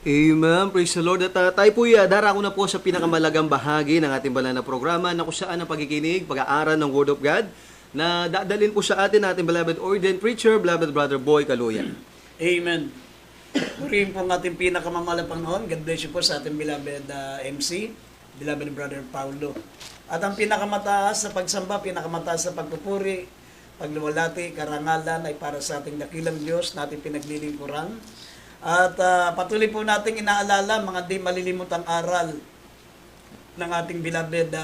Amen. Praise the Lord. At tayo po darako na po sa pinakamalagang bahagi ng ating banal na programa na kung saan ang pagkikinig, pag-aaral ng Word of God na dadalhin po sa atin ating beloved ordained preacher, beloved brother Boy Kaluyan. Amen. Purihin po ang ating pinakamamalang Panginoon. God bless you po sa ating beloved MC, beloved brother Paulo. At ang pinakamataas sa pagsamba, pinakamataas sa pagpupuri, pagluwalhati, karangalan ay para sa ating dakilang Diyos na ating pinaglilingkuran. At patuloy po nating inaalala mga di malilimutang aral ng ating beloved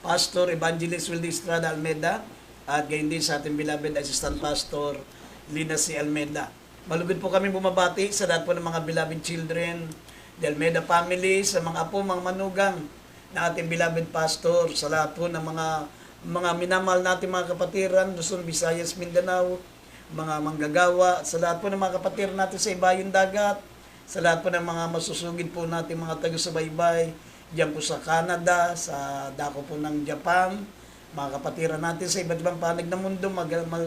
Pastor Evangelist Wildy Estrada Almeida at gayon din sa ating beloved Assistant Pastor Lina C. Almeida. Malugod po kami bumabati sa lahat po ng mga beloved children, the Almeida family, sa mga apo, mga manugang na ating beloved Pastor, sa lahat po ng mga minamahal natin mga kapatiran, Luzon, Visayas, Mindanao, mga manggagawa, sa lahat po ng mga kapatid natin sa ibayong dagat, sa lahat po ng mga masusugid po natin mga taga-subaybay, diyan po sa Canada, sa dako po ng Japan, mga kapatiran natin sa iba't ibang panig ng mundo,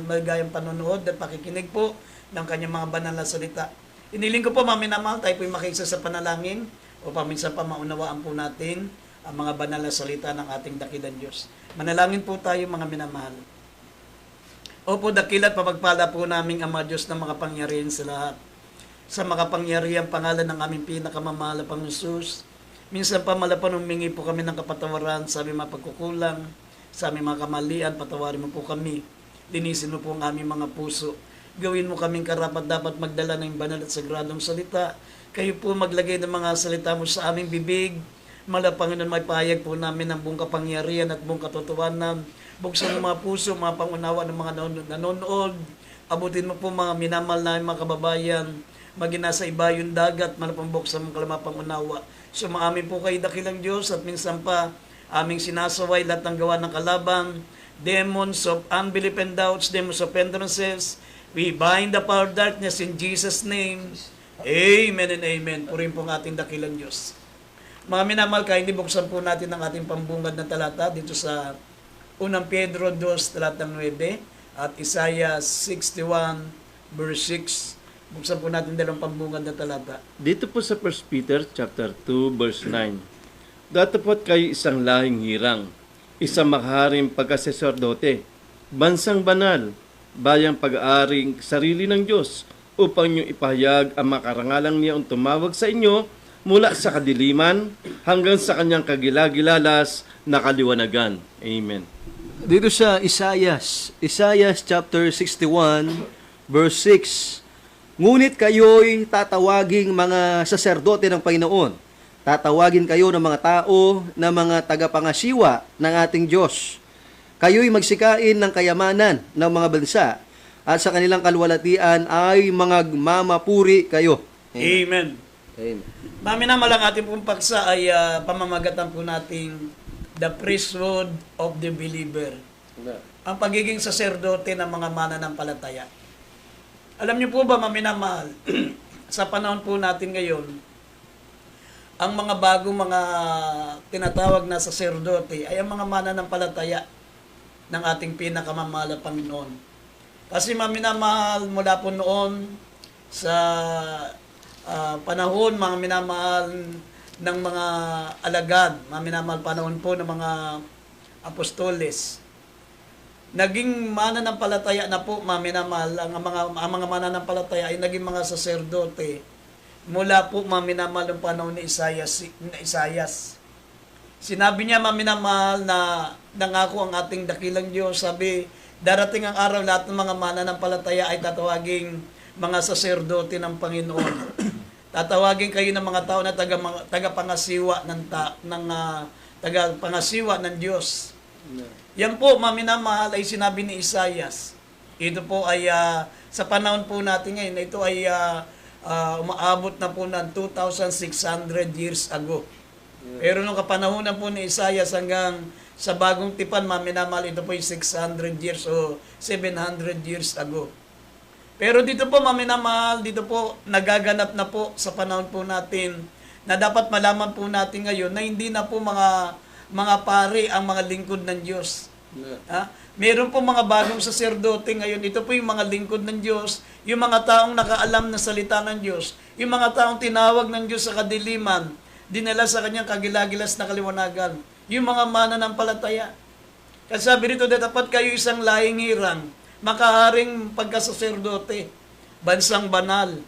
maligayang panonood at pakikinig po ng kanyang mga banal na salita. Iniling ko po, maminamahal, tayo po makiisa sa panalangin o paminsan pa maunawaan po natin ang mga banal na salita ng ating dakilang Diyos. Manalangin po tayo mga minamahal. Opo, dakilat papagpala po naming Ama Diyos na makapangyarihan sa lahat. Sa makapangyarihan pangalan ng aming pinakamamahal na Panginoon Jesus, minsan pa malapan humingi po kami ng kapatawaran sa aming mga pagkukulang, sa aming mga kamalian, patawarin mo po kami. Linisin mo po ang aming mga puso. Gawin mo kaming karapat dapat magdala ng banal at sagradong salita. Kayo po maglagay ng mga salita mo sa aming bibig. Panginoon, may pahayag po namin ng buong kapangyarihan at buong katotohanan. Buksan mo mga puso, mga pangunawa ng mga nanonood. Abutin mo po mga minamahal na mga kababayan. Maging nasa ibayong dagat, malapambok sa mga kalamapang unawa. Sumaamin po kayo dakilang Diyos at minsan pa aming sinasaway lahat ng gawa ng kalaban. Demons of unbelief and doubts, demons of hindrances. We bind the power of darkness in Jesus' name. Amen and amen. Purin po ang ating dakilang Diyos. Mga minamahal, kayo buksan po natin ang ating pambungad na talata dito sa 1 Pedro 2, talatang 9 at Isaiah 61, verse 6. Buksan po natin dalawang pambungad na talata. Dito po sa 1 Peter chapter 2, verse 9. Datapot kayo isang lahing hirang, isang makaharing pagkasaserdote, bansang banal, bayang pag-aaring sarili ng Diyos, upang nyo ipahayag ang makarangalang niya ang tumawag sa inyo mula sa kadiliman hanggang sa kanyang kagilagilalas na kaliwanagan. Amen. Dito sa Isaiah chapter 61, verse 6. Ngunit kayo'y tatawaging mga saserdote ng Panginoon. Tatawagin kayo ng mga tao na mga tagapangasiwa ng ating Diyos. Kayo'y magsikain ng kayamanan ng mga bansa at sa kanilang kalwalatian ay magmamapuri kayo. Amen. Amen. Maminamahal ang ating pong paksa ay pamamagatan po nating the priesthood of the believer. Ang pagiging saserdote ng mga mananampalataya. Alam niyo po ba, maminamahal, sa panahon po natin ngayon, ang mga bagong mga tinatawag na saserdote ay ang mga mananampalataya ng ating pinakamamahal na Panginoon. Kasi maminamahal mula po noon sa panahon, mga minamahal ng mga alagad, mga minamahal panahon po ng mga apostoles. Naging mananampalataya na po, mga minamahal, ang mga mananampalataya ay naging mga saserdote mula po, mga minamahal, ng panahon ni Isaias. Sinabi niya, mga minamahal, na nangako ang ating dakilang Diyos. Sabi, darating ang araw, lahat ng mga mananampalataya ay tatawaging mga saserdote ng Panginoon. Tatawagin kayo ng mga tao na tagapangasiwa tagapangasiwa ng Diyos. Yan po, maminamahal, ay sinabi ni Isaias. Ito po ay sa panahon po natin ngayon, ito ay umaabot na po ng 2,600 years ago. Pero nung kapanahonan po ni Isaias hanggang sa bagong tipan, maminamahal, ito po ay 600 years o 700 years ago. Pero dito po, maminamahal, dito po nagaganap na po sa panahon po natin na dapat malaman po natin ngayon na hindi na po mga pari ang mga lingkod ng Diyos. Ha? Meron po mga bagong saserdote ngayon. Ito po yung mga lingkod ng Diyos, yung mga taong nakaalam na salita ng Diyos, yung mga taong tinawag ng Diyos sa kadiliman, dinala sa kanyang kagilagilas na kaliwanagan, yung mga mananampalataya. Kasi sabi rito, dapat kayo isang lahing hirang, makaharing pagkasaserdote, bansang banal,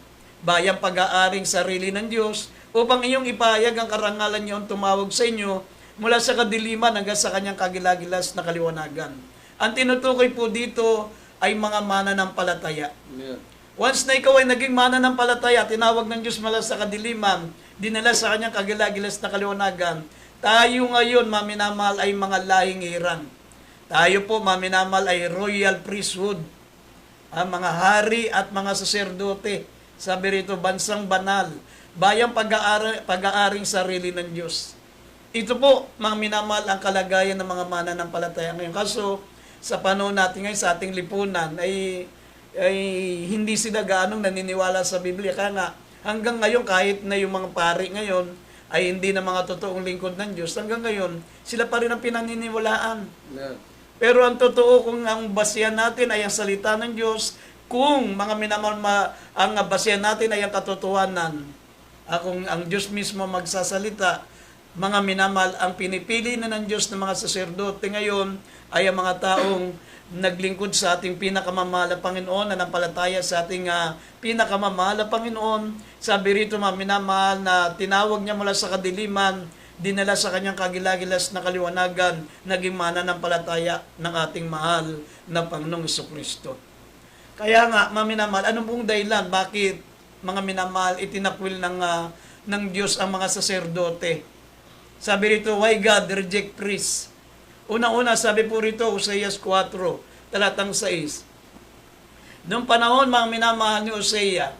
bayang pag-aaring sarili ng Diyos, upang iyong ipahayag ang karangalan niyo ang tumawag sa inyo mula sa kadiliman hanggang sa kanyang kagilagilas na kaliwanagan. Ang tinutukoy po dito ay mga mananampalataya. Once na ikaw ay naging mananampalataya, tinawag ng Diyos mula sa kadiliman, dinala sa kanyang kagilagilas na kaliwanagan, tayo ngayon, maminamahal, ay mga lahing hirang. Tayo po, maminamahal, ay royal priesthood. Ang mga hari at mga saserdote. Sabi rito, bansang banal, bayang pag-aaring sarili ng Diyos. Ito po, mga minamahal, ang kalagayan ng mga mananampalataya ngayon. Kaso, sa panahon natin ngayon, sa ating lipunan, ay hindi sila gaanong naniniwala sa Biblia. Kaya nga, hanggang ngayon, kahit na yung mga pari ngayon, ay hindi na mga totoong lingkod ng Diyos, hanggang ngayon, sila pa rin ang pinaniniwalaan. Pero ang totoo, kung ang basihan natin ay ang salita ng Diyos, kung mga minamahal, ang basihan natin ay ang katotohanan, kung ang Diyos mismo magsasalita, mga minamahal, ang pinipili na ng Diyos ng mga saserdote ngayon ay ang mga taong naglingkod sa ating pinakamamahal na Panginoon, nanampalataya sa ating pinakamamahal na Panginoon. Sabi rito, mga minamahal, na tinawag niya mula sa kadiliman, dinala sa kanyang kagilagilas na kaliwanagan, naging mananampalataya ng ating mahal na Panginoong Jesucristo. Kaya nga, mga minamahal, anong pong dahilan? Bakit, mga minamahal, itinakwil ng Diyos ang mga saserdote? Sabi rito, why God reject priests? Una-una, sabi po rito, Oseas 4, talatang 6. Noong panahon, mga minamahal ni Osea,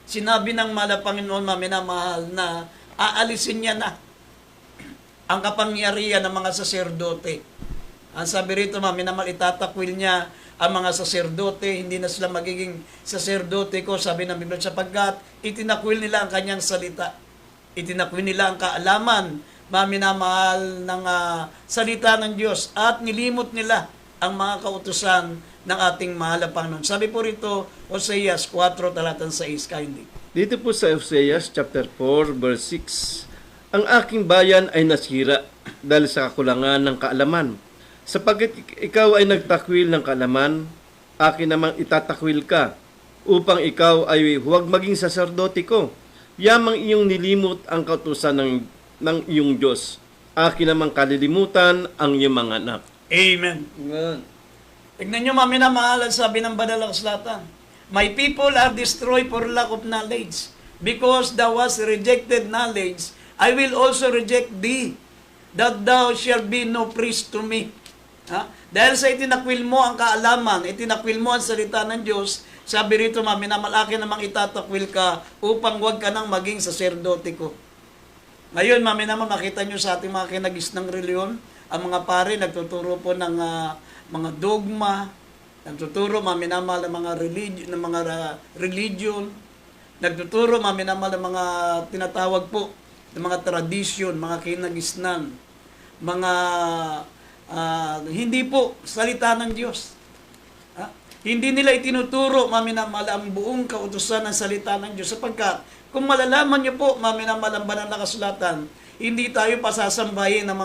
sinabi ng mahal Panginoon, mga minamahal, na aalisin niya na ang kapangyarihan ng mga saserdote. Ang sabi rito, mga minamahal, itatakwil niya ang mga saserdote, hindi na sila magiging saserdote ko, sabi ng Biblia, sapagkat itinakwil nila ang kanyang salita. Itinakwil nila ang kaalaman, maminamahal ng salita ng Diyos, at nilimot nila ang mga kautusan ng ating mahal na Panginoon. Sabi po rito, Oseas 4, talatang 6, kindly. Dito po sa Oseas chapter 4 verse 6, ang aking bayan ay nasira dahil sa kakulangan ng kaalaman. Sapagkat ikaw ay nagtakwil ng kaalaman, akin namang itatakwil ka, upang ikaw ay huwag maging saserdote ko. Yamang iyong nilimot ang kautusan ng iyong Diyos. Akin namang kalilimutan ang iyong mga anak. Amen. Amen. Tignan nyo, maminamahal, sabi ng banal na kasulatan, my people are destroyed for lack of knowledge. Because thou hast rejected knowledge, I will also reject thee, that thou shalt be no priest to me. Dahil sa itinakwil mo ang kaalaman, itinakwil mo ang salita ng Diyos, sabi rito, maminamalaki namang itatakwil ka upang huwag ka nang maging saserdote ko. Ngayon, naman makita nyo sa ating mga kinagis ng reliyon, ang mga pare nagtuturo po ng mga dogma, nagtuturo maminamal ng mga religion, nagtuturo maminamal ng mga tinatawag po ng mga tradisyon, mga kinagisnan, mga hindi po salita ng Diyos. Hindi nila itinuturo maminamal ang buong kautusan ng salita ng Diyos, sapagkat kung malalaman niyo po, maminamal ang banal na kasulatan, hindi tayo pasasambahin ng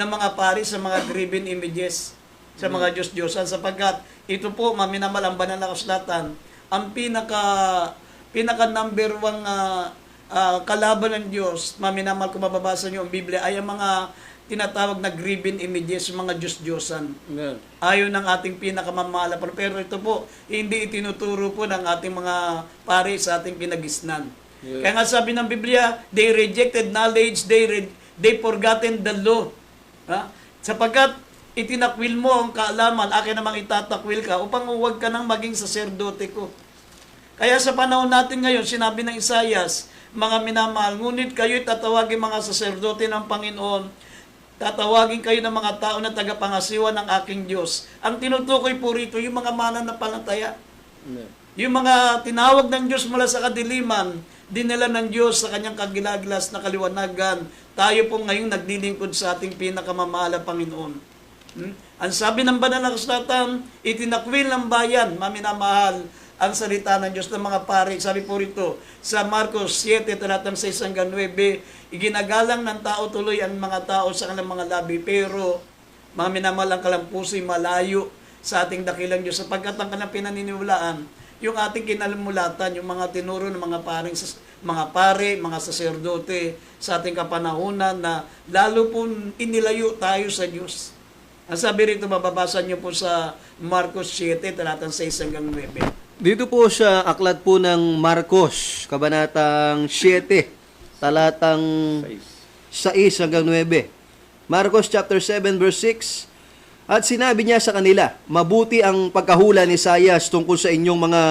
mga pari sa mga graven images, sa mga Diyos-Diyosan, sapagkat ito po, maminamal ang banal na kasulatan, ang pinaka number one kalaban ng Diyos, maminamal kung mababasa niyo ang Biblia, ay ang mga tinatawag na graven images, mga Diyos-Diyosan. Amen. Ayaw ng ating pinakamamahal. Pero ito po, hindi itinuturo po ng ating mga pari sa ating pinagisnan. Yeah. Kaya nga sabi ng Biblia, they rejected knowledge, they forgotten the law. Sapagkat itinakwil mo ang kaalaman, akin namang itatakwil ka upang huwag ka nang maging saserdote ko. Kaya sa panahon natin ngayon, sinabi ng Isaias, mga minamahal, ngunit kayo'y tatawagin mga saserdote ng Panginoon, tatawagin kayo ng mga tao na tagapangasiwa ng aking Diyos. Ang tinutukoy po rito, yung mga mananampalataya. Yung mga tinawag ng Diyos mula sa kadiliman, dinala ng Diyos sa kanyang kagilagilas na kaliwanagan. Tayo po ngayong naglilingkod sa ating pinakamamahal na Panginoon. Ang sabi ng banal na kasulatan, itinakwil ng bayan, maminamahal, ang salita ng Diyos ng mga pari. Sabi po rito, sa Marcos 7, talatang 6 hanggang 9, iginagalang ng tao tuloy ang mga tao sa kanilang mga labi, pero maminamahal ang kanilang puso'y malayo sa ating dakilang Diyos, sapagkat ang kanilang pinaniniwalaan, yung ating kinalamulatan, yung mga tinuro ng mga pare, mga saserdote sa ating kapanahunan na lalo po inilayo tayo sa Diyos. Ang sabi rito, mababasa niyo po sa Marcos 7, talatang 6 hanggang 9. Dito po sa aklat po ng Marcos, kabanatang 7, talatang 6 hanggang 9. Marcos chapter 7 verse 6. At sinabi niya sa kanila, mabuti ang pagkahula ni Isaias tungkol sa inyong mga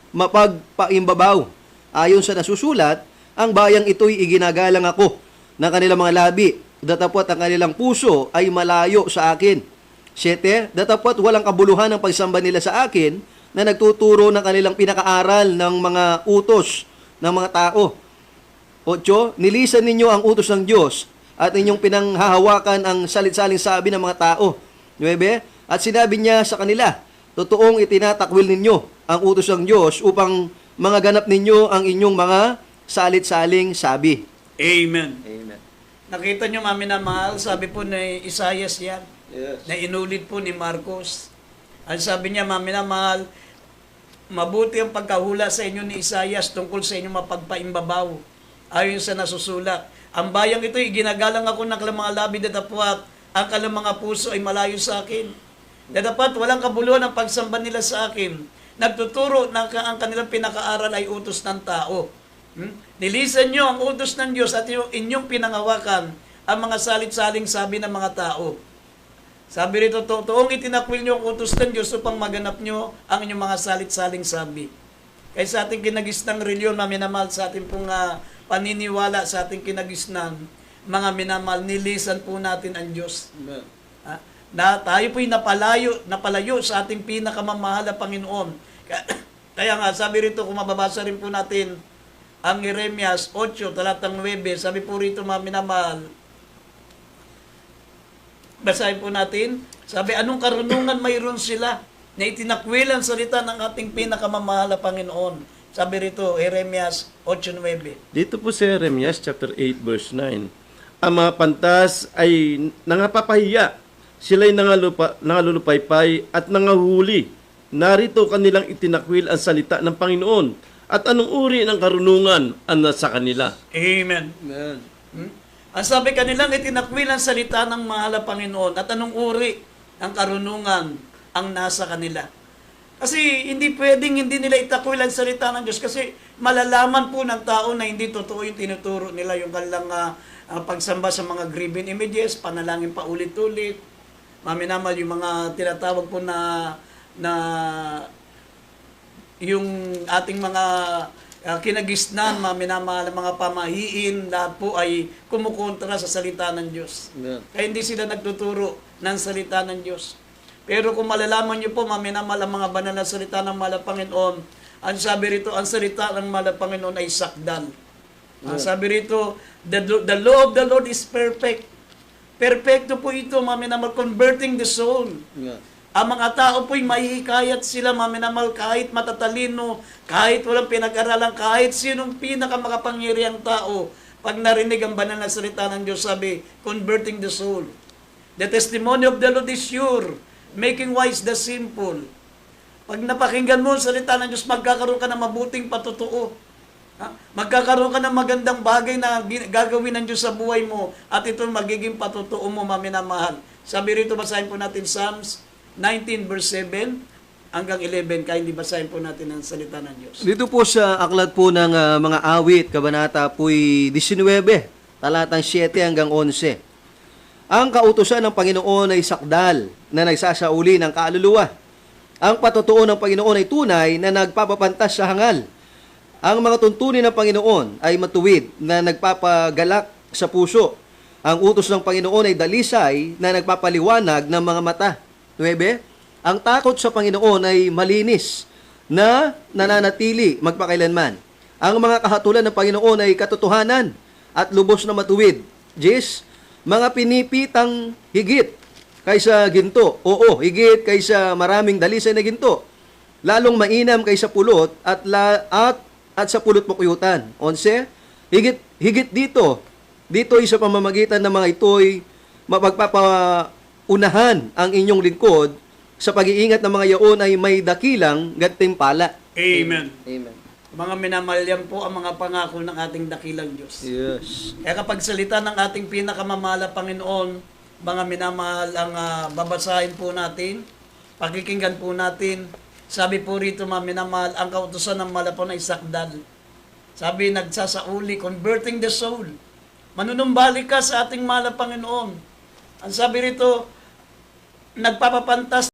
mapagpaimbabaw. Ayon sa nasusulat, ang bayang ito'y iginagalang ako ng kanilang mga labi, datapwat ang kanilang puso ay malayo sa akin. 7. Datapwat walang kabuluhan ang pagsamba nila sa akin, na nagtuturo ng kanilang pinakaaral ng mga utos ng mga tao. 8. Nilisan ninyo ang utos ng Diyos at inyong pinanghahawakan ang salit-saling sabi ng mga tao. 9. At sinabi niya sa kanila, totoong itinatakwil ninyo ang utos ng Diyos upang magaganap ninyo ang inyong mga salit-saling sabi. Amen. Amen. Nakita niyo, mami na mahal, sabi po ni Isaias yan, Yes. na inulit po ni Marcos. Ang sabi niya, mami na mahal, mabuti ang pagkahula sa inyo ni Isaias tungkol sa inyong mapagpaimbabaw. Ayon sa nasusulat, ang bayang ito, iginagalang ako ng kanilang mga labi, datapwat ang kanilang mga puso ay malayo sa akin. Dadapat walang kabuluhan ang pagsamba nila sa akin. Nagtuturo na ang kanilang pinakaaral ay utos ng tao. Nilisan nyo ang utos ng Diyos at inyong pinangawakan ang mga salit-saling sabi ng mga tao. Sabi rito, totoong itinakwil nyo ang utos ng Diyos upang maganap nyo ang inyong mga salit-saling sabi. Kaya sa ating kinagisnang reliyon, mga minamahal, sa ating pong paniniwala sa ating kinagisnan, mga minamahal, nilisan po natin ang Diyos. Na tayo po'y napalayo sa ating pinakamamahal na Panginoon. Kaya nga, sabi rito, kung mababasa rin po natin ang Jeremias 8, talatang 9, sabi po rito, mga minamahal, basahin po natin. Sabi, anong karunungan mayroon sila na itinakwil ang salita ng ating pinakamamahal na Panginoon? Sabi rito, Jeremias 8:9. Dito po sa Jeremias chapter 8 verse 9. Ang mga pantas ay nangapapahiya. Sila'y nangalulupaypay at nangahuli. Narito kanilang itinakwil ang salita ng Panginoon. At anong uri ng karunungan ang nasa kanila? Amen. Amen. Ang sabi kanilang itinakwil ang salita ng mahal na Panginoon at anong uri ng karunungan ang nasa kanila. Kasi hindi pwedeng hindi nila itakwil ang salita ng Diyos kasi malalaman po ng tao na hindi totoo yung tinuturo nila, yung kanilang pagsamba sa mga graven images, panalangin pa ulit-ulit, maminamal yung mga tinatawag po na yung ating mga kinagisnan, minamahal mga pamahiin, lahat po ay kumukontra sa salita ng Diyos. Amen. Kaya hindi sila nagtuturo ng salita ng Diyos. Pero kung malalaman niyo po, minamahal ang mga banal na salita ng mahal na Panginoon, ang sabi rito, ang salita ng mahal na Panginoon ay sakdal. Ang sabi rito, the law of the Lord is perfect. Perfecto po ito, minamahal, converting the soul. Amen. Ang mga tao po'y mahihikayat sila, maminamal, kahit matatalino, kahit walang pinag-aralan, kahit sinong pinakamakapangyarihang tao, pag narinig ang banal na salita ng Diyos, sabi, converting the soul. The testimony of the Lord is sure, making wise the simple. Pag napakinggan mo ang salita ng Diyos, magkakaroon ka ng mabuting patutuo. Magkakaroon ka ng magandang bagay na gagawin ng Diyos sa buhay mo, at ito magiging patutuo mo, maminamahal. Sabi rito, basahin po natin Psalms 19 verse 7 hanggang 11, kaya hindi basahin po natin ang salita ng Diyos. Dito po sa aklat po ng mga awit, kabanata po'y 19, talatang 7 hanggang 11. Ang kautusan ng Panginoon ay sakdal na nagsasauli ng kaluluwa. Ang patutuo ng Panginoon ay tunay na nagpapapantas sa hangal. Ang mga tuntunin ng Panginoon ay matuwid na nagpapagalak sa puso. Ang utos ng Panginoon ay dalisay na nagpapaliwanag ng mga mata. 9. Ang takot sa Panginoon ay malinis na nananatili magpakailanman. Ang mga kahatulan ng Panginoon ay katotohanan at lubos na matuwid. 10. Mga pinipitang higit kaysa ginto. Oo, higit kaysa maraming dalisay na ginto. Lalong mainam kaysa pulot at sa pulot pukuyutan. 11, higit dito. Dito ay sa pamamagitan ng mga ito'y mapagpapaunahan ang inyong lingkod sa pag-iingat ng mga yaon ay may dakilang gantimpala. Amen. Amen. Mga minamahal, yan po ang mga pangako ng ating dakilang Diyos. Yes. Kaya kapag salita ng ating pinakamamahal na Panginoon, mga minamahal, ang babasahin po natin, pakikinggan po natin. Sabi po rito, mga minamahal, ang kautusan ng malapon ay sakdal. Sabi, nagsasauli, converting the soul. Manunumbalik ka sa ating mahal na Panginoon. Ang sabi rito, nagpapapantas